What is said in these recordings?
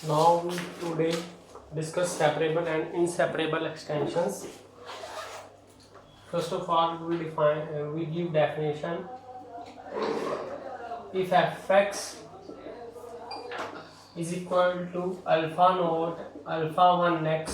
Now we today discuss separable and inseparable extensions. First of all, we give definition. If fx is equal to alpha naught alpha 1x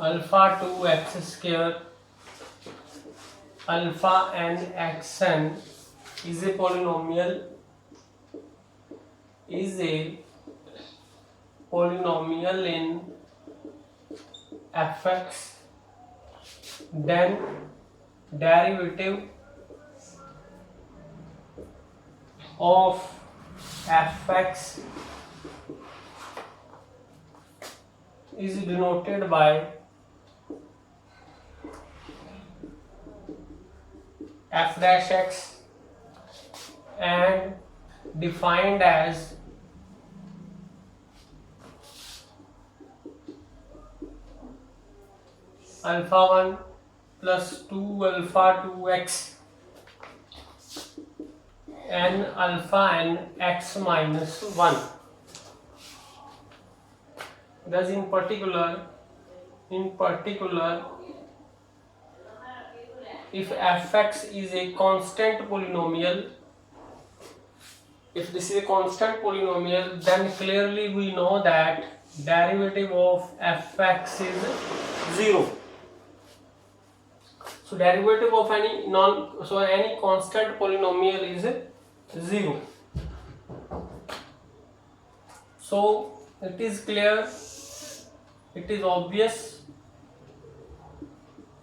alpha 2x square alpha n xn is a polynomial in fx, then derivative of fx is denoted by f dash x and defined as alpha 1 plus 2 alpha 2x n alpha n x minus 1. Thus in particular if fx is a constant polynomial, if this is a constant polynomial, then clearly we know that derivative of fx is 0. So derivative of any constant polynomial is 0. So it is clear, it is obvious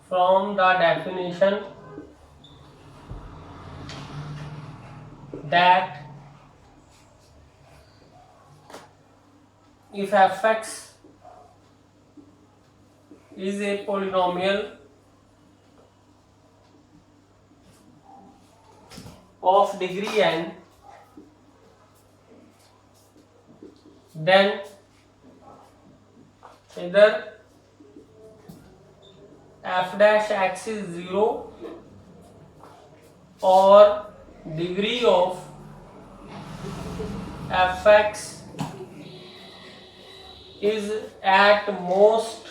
from the definition that if fx is a polynomial of degree n, then either f dash x is 0 or degree of fx is at most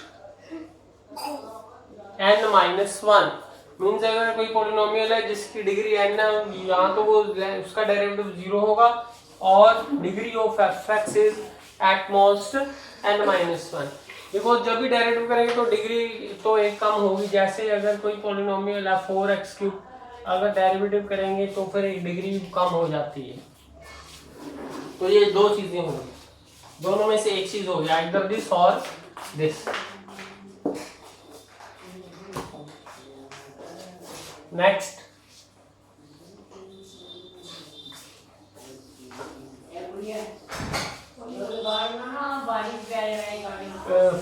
n minus 1. Means अगर कोई polynomial है जिसकी degree n है, यहाँ तो वो उसका derivative 0 होगा और degree of fx is at most n minus 1. Because जब भी डेरिवेटिव करेंगे तो डिग्री तो एक कम होगी. जैसे अगर कोई पॉलिनोमियल है 4x3, अगर डेरिवेटिव करेंगे तो फिर एक डिग्री कम हो जाती है. तो ये दो चीजें होंगी, दोनों में से एक चीज होगी, आइदर दिस और दिस. नेक्स्ट,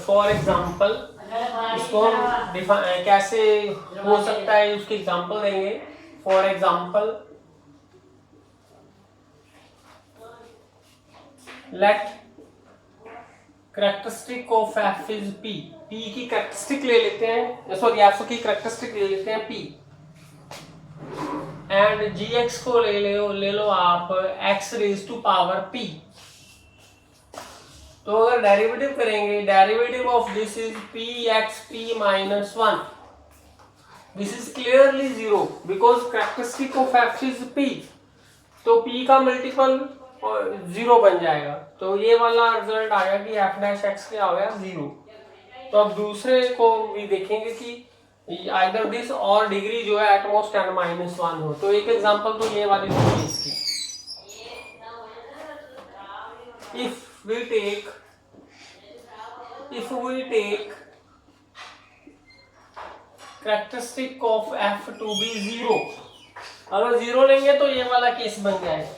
फॉर एग्जाम्पल इसको हम कैसे हो सकता है उसकी एग्जाम्पल देंगे. For example let characteristic of f is p. p की करेक्टरिस्टिक ले लेते हैं, सॉरी f की करेक्टरिस्टिक ले लेते हैं p, एंड gx को ले लो आप x raise to power p. तो अगर डेरिवेटिव करेंगे, derivative of this is p x p minus 1. This is clearly 0 because characteristic of f is p. तो p का मल्टीपल 0 बन जाएगा. तो ये वाला रिजल्ट आया कि f डैश x क्या हो गया 0. तो अब दूसरे को भी देखेंगे कि आइदर दिस और डिग्री जो है एटमोस्ट n माइनस 1 हो. तो एक एग्जांपल तो ये वाली होगी इसकी. if we take characteristic of f to be 0, अगर 0 लेंगे तो ये वाला केस बन जाएगा.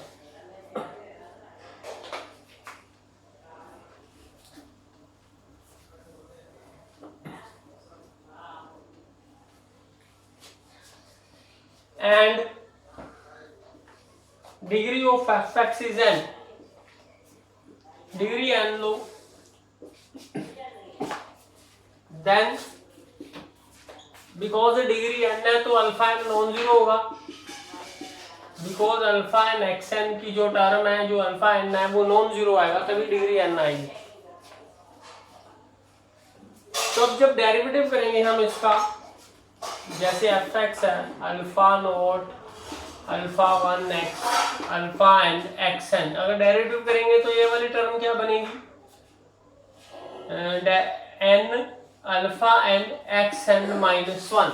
and degree of fx is n, degree n लो, देन बिकॉज डिग्री n है तो अल्फा n नॉन जीरो होगा. Because alpha N x n की जो टर्म है, जो अल्फा एन है वो नॉन जीरो आएगा, तभी डिग्री एन आएगी। तो अब जब डेरिवेटिव करेंगे हम इसका, जैसे एफ एक्स है alpha naught alpha one X alpha N x N, अगर डेरिवेटिव करेंगे तो ये वाली टर्म क्या बनेगी, N alpha N x N minus one.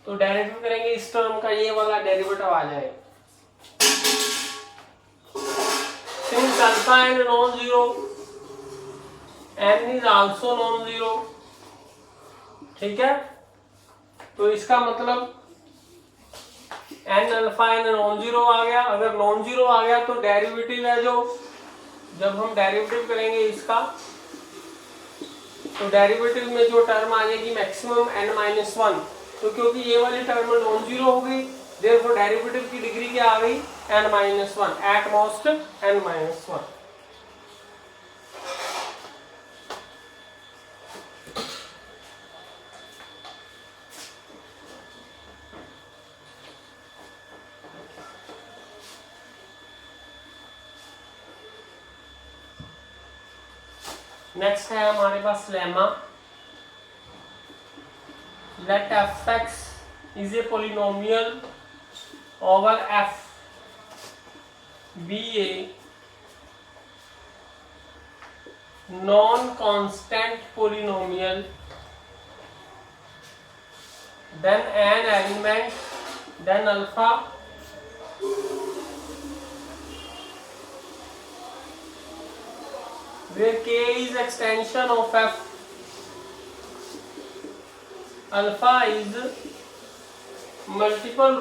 तो डेरिवेटिव करेंगे इस टर्म का, ये वाला डेरिवेटिव आ जाएगा। Since alpha N non zero, N is also non zero, ठीक है। तो इसका मतलब N alpha N non zero आ गया। अगर नॉन जीरो आ गया तो डेरिवेटिव है जो, जब हम डेरिवेटिव करेंगे इसका, तो डेरिवेटिव में जो टर्म आ जाएगी मैक्सिमम एन माइनस वन। तो क्योंकि ये वाली टर्म नॉन जीरो हो गई, देयरफॉर डेरिवेटिव की डिग्री क्या आ गई, N minus one, at most N minus one. Next है हमारे पास lemma, let F X is a polynomial over F B a non constant polynomial, then N element, then alpha where k is extension of f, alpha is multiple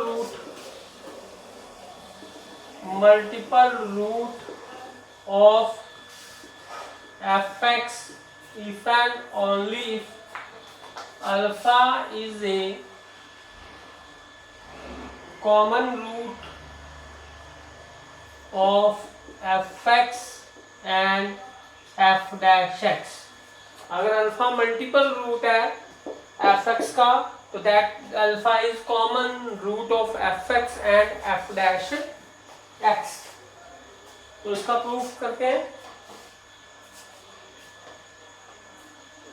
root of fx if and only if alpha is a common root of fx and f dash x। अगर alpha multiple root है f x का, तो that alpha is common root of F x and F dash x. तो इसका proof करते हैं।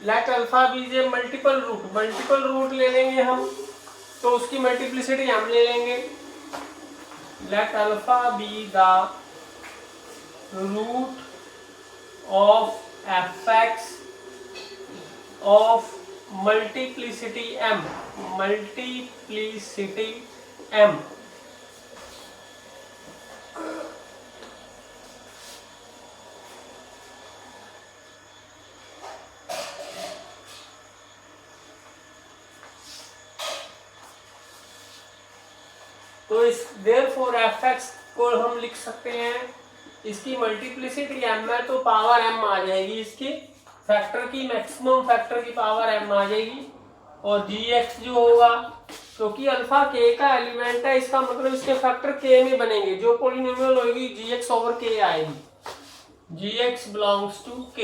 Let alpha be जे multiple root ले लेंगे हम, तो उसकी मल्टीप्लिसिटी हम ले लेंगे। Let alpha be the root of fx of multiplicity m, तो इस therefore fx को हम लिख सकते हैं, इसकी मल्टीप्लिसिटी m है तो पावर m आ जाएगी, इसकी फैक्टर की मैक्सिमम फैक्टर की पावर m आ जाएगी। और gx जो होगा, क्योंकि अल्फा k का एलिमेंट है, इसका मतलब इसके फैक्टर k में बनेंगे, जो पॉलिनोमियल होगी gx ओवर k आएगी, gx belongs to k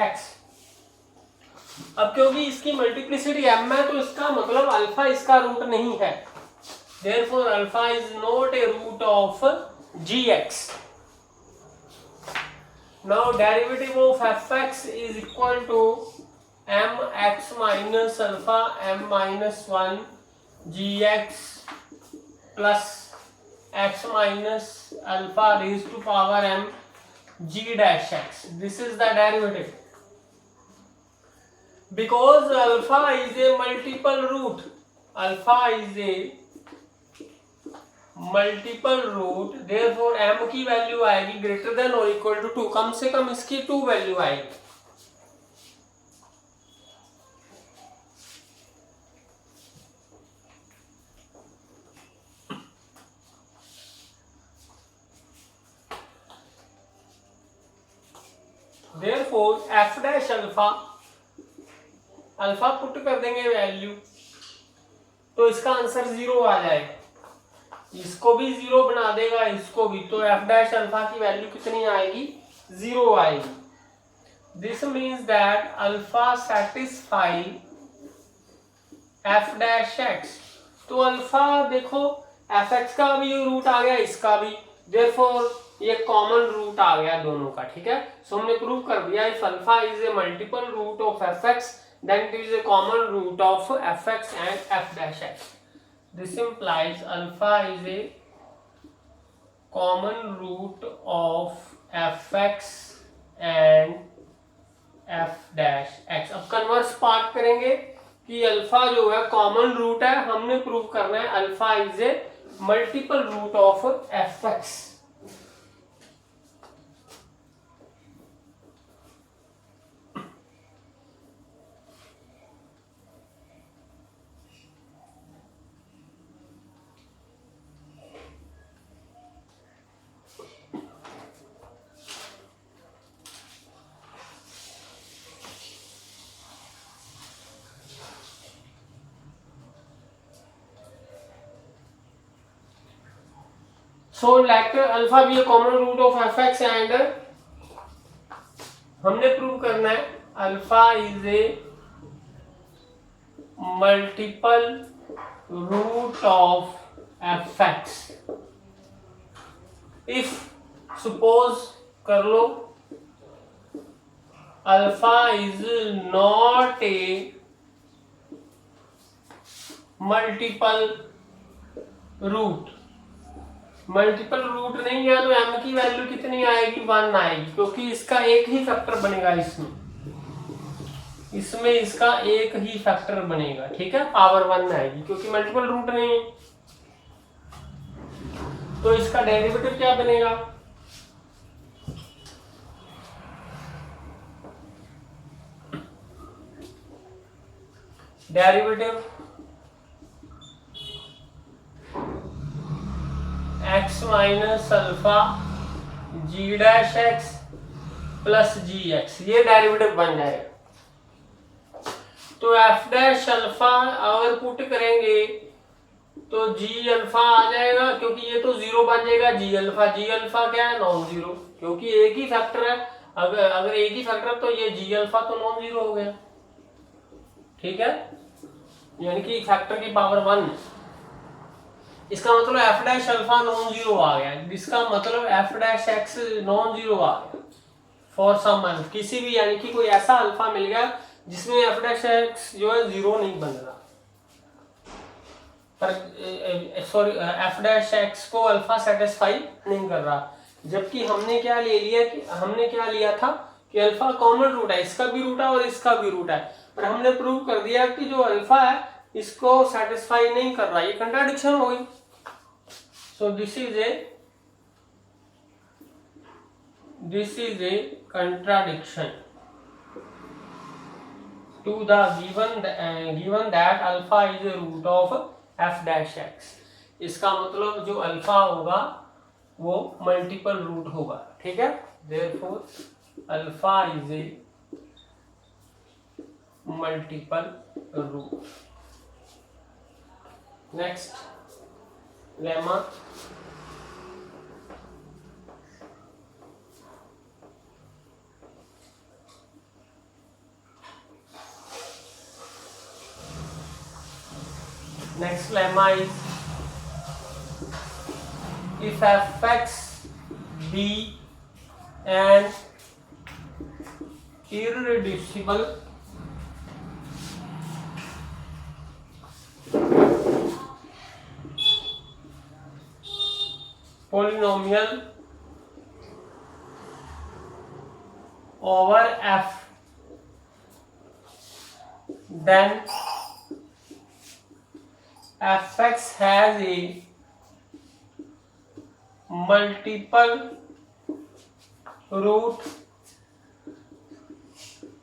x। अब क्योंकि इसकी मल्टीप्लिसिटी m है तो इसका मतलब अल्फा इसका रूट नहीं है, therefore alpha is not a root of gx। Now derivative of fx is equal to mx minus alpha m minus 1 gx plus x minus alpha raised to power m g dash x. This is the derivative. Because alpha is a multiple root, therefore m की value आएगी greater than और equal to 2, कम से कम इसकी 2 value आएगी। therefore f dash alpha put कर देंगे value, तो इसका आंसर 0 आ जाएगा। इसको भी 0 बना देगा, इसको भी, तो f डैश अल्फा की वैल्यू कितनी आएगी, 0 आएगी। This means that alpha satisfy f dash x। तो अल्फा देखो एफ एक्स का भी रूट आ गया, इसका भी, देयरफॉर ये कॉमन रूट आ गया दोनों का, ठीक है। सो हमने प्रूव कर दिया if alpha is a multiple root of F x then it is a common root of F x and F dash x. This implies alpha is a common root of F x and F dash x. अब converse part करेंगे कि alpha जो है common root है, हमने prove करना है alpha is a multiple root of F x. So let alpha be a common root of fx and हमने प्रूव करना है alpha is a multiple root of F X. If suppose कर लो alpha is not a multiple root, multiple root नहीं है तो m की value कितनी आएगी, 1 आएगी, क्योंकि इसका एक ही फैक्टर बनेगा, इसमें इसका एक ही फैक्टर बनेगा, ठीक है, पावर 1 आएगी क्योंकि मल्टीपल रूट नहीं है। तो इसका डेरिवेटिव क्या बनेगा, डेरिवेटिव x माइनस अल्फा जी डैश एक्स प्लस जी एक्स, ये डेरिवेटिव बन जाएगा। तो एफ डैश अल्फा अगर पुट करेंगे तो जी अल्फा आ जाएगा, क्योंकि ये तो जीरो बन जाएगा, जी अल्फा क्या है, नॉन जीरो, क्योंकि एक ही फैक्टर है। अगर एक ही फैक्टर तो ये जी अल्फा तो नॉन जीरो हो गया, ठीक है, यानी कि फैक्टर की पावर 1। इसका मतलब F dash alpha non zero आ गया, जिसका मतलब F dash X non zero आ गया फॉर सम अल्फा, किसी भी, यानी कि कोई ऐसा अल्फा मिल गया जिसमें एफ डैश एक्स जो है जीरो नहीं बन रहा, पर सॉरी एफ डैश एक्स को अल्फा सेटिस्फाई नहीं कर रहा। जबकि हमने क्या ले लिया कि हमने क्या लिया था कि अल्फा कॉमन रूट है, इसका भी रूट है और इसका भी रूट है, पर हमने प्रूव कर दिया कि जो अल्फा है इसको सेटिस्फाई नहीं कर रहा, ये कंट्राडिक्शन हो गई। So this is a contradiction to the given that alpha is a root of f dash x। इसका मतलब जो अल्फा होगा वो मल्टीपल रूट होगा, ठीक है, therefore alpha is a multiple root. Next lemma, next lemma is if fx be an irreducible polynomial over f, then fx has a multiple root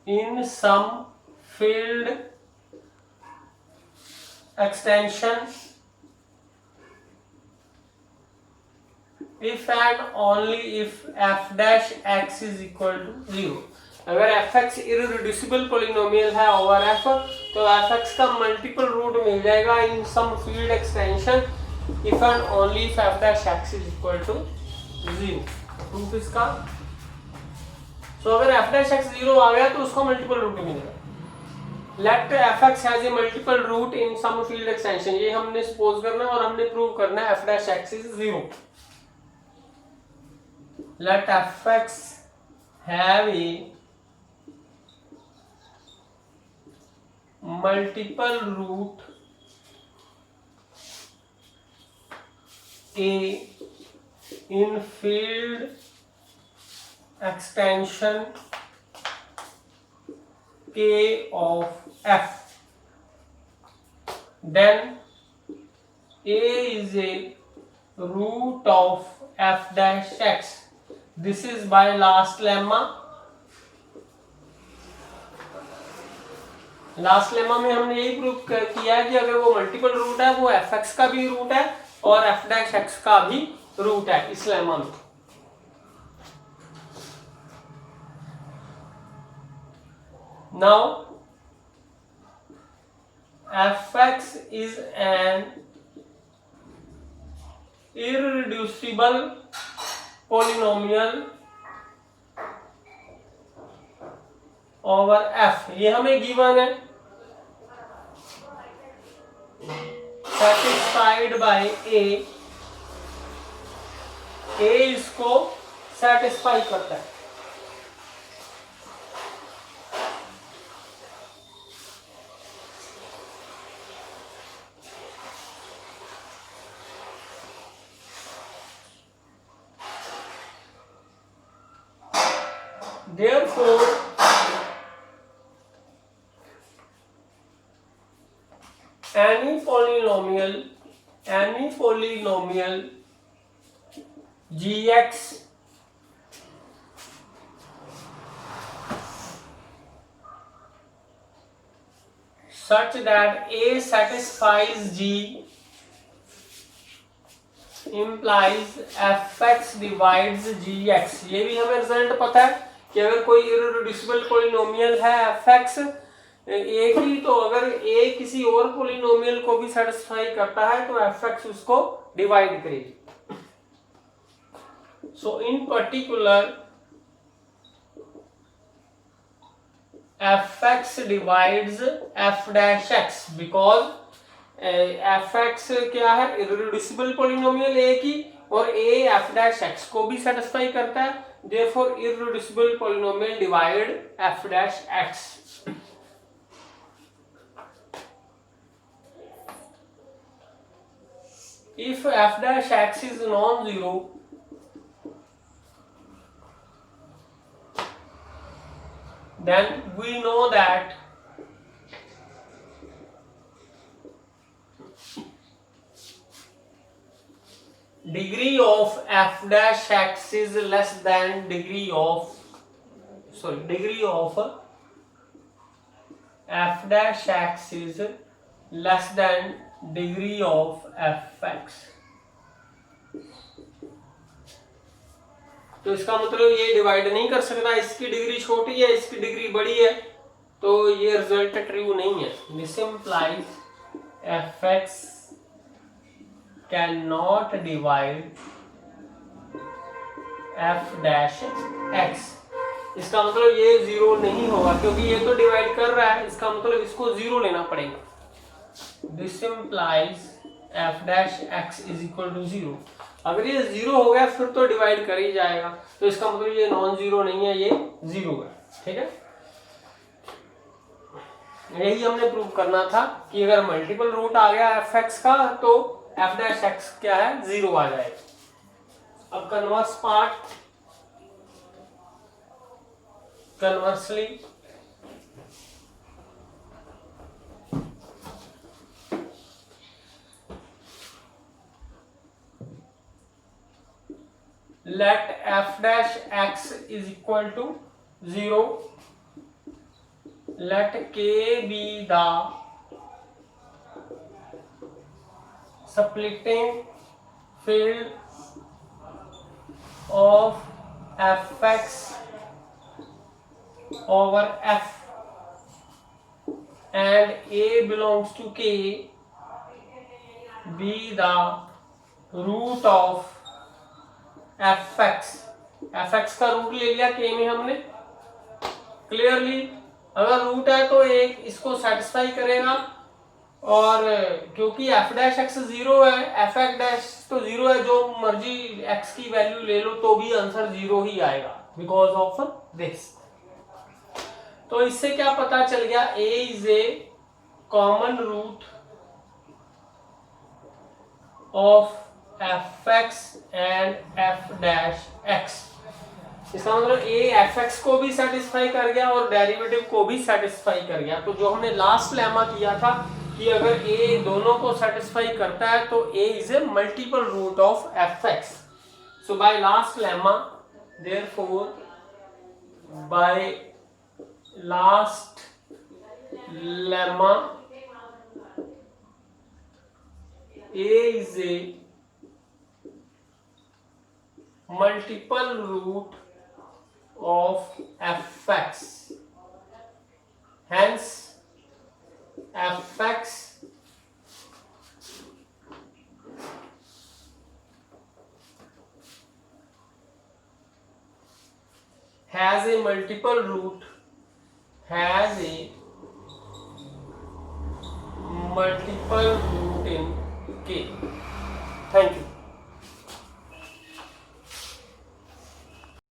in some field extension if and only if f dash x is equal to 0। अगर fx irreducible polynomial है over f तो fx का multiple root मिल जाएगा in some field extension if and only if f dash x is equal to 0। Proof इसका, so अगर f dash x 0 आ गया तो उसका मल्टीपल रूट मिलेगा। Let fx has a multiple root in some field extension, ये हमने suppose करना है और हमने प्रूव करना है f dash x is 0. Let fx have a multiple root a in field extension k of f, then a is a root of f dash x. This is by last lemma. Last lemma में हमने यही prove किया है कि अगर वो multiple root है वो एफ एक्स का भी रूट है और एफ डैश एक्स का भी रूट है इस लेमा में. Now F X is an irreducible polynomial over F, ये हमें गिवन है, सेटिस्फाइड बाय ए इसको सेटिस्फाई करता है. Therefore any polynomial gx such that a satisfies g implies fx divides gx. ये भी हमें रिजल्ट पता है कि अगर कोई इररेड्यूसिबल पॉलिनोमियल है fx एक ही, तो अगर a किसी और पॉलिनोमियल को भी सेटिस्फाई करता है तो fx उसको डिवाइड करेगी. So in particular fx divides f dash x because fx क्या है, इररेड्यूसिबल पॉलिनोमियल a की, और a f dash x को भी सेटिस्फाई करता है. Therefore irreducible polynomial divide f dash x. If f dash x is non-zero, then we know that degree of f dash x is less than degree of f dash x is less than degree of fx. तो इसका मतलब ये divide नहीं कर सकता, इसकी degree छोटी है इसकी डिग्री बड़ी है, तो ये रिजल्ट ट्रू नहीं है. This implies fx cannot divide f dash x. इसका मतलब ये जीरो नहीं होगा क्योंकि ये तो डिवाइड कर रहा है, इसका मतलब इसको जीरो लेना पड़ेगा. This implies f dash x is equal to zero. अगर ये जीरो हो गया फिर तो डिवाइड कर ही जाएगा, तो इसका मतलब ये नॉन जीरो नहीं है, ये जीरो है. ठीक है, यही हमने प्रूव करना था कि अगर मल्टीपल रूट आ गया एफ एक्स का तो एफ डैश एक्स क्या है, जीरो आ जाएगा. अब converse part, conversely let f dash x is equal to 0, let k be the splitting field of fx over f and a belongs to k be the root of fx. fx का root ले लिया k में हमने. Clearly अगर root है तो एक इसको सेटिस्फाई करेगा, और क्योंकि एफ डैश एक्स जीरो है, एफ एक्स डैश तो जीरो है, जो मर्जी एक्स की वैल्यू ले लो तो भी आंसर जीरो ही आएगा बिकॉज ऑफ दिस। तो इससे क्या पता चल गया, A is a common root of F x and F dash X. इसका मतलब ए एफ एक्स को भी सेटिस्फाई कर गया और डेरिवेटिव को भी सेटिस्फाई कर गया। तो जो हमने लास्ट लेमा किया था कि अगर ए दोनों को सेटिस्फाई करता है तो A is a multiple root of F X. So by last lemma, therefore by last lemma A is a multiple root of fx, hence fx has a multiple root, has a multiple root in K. Thank you.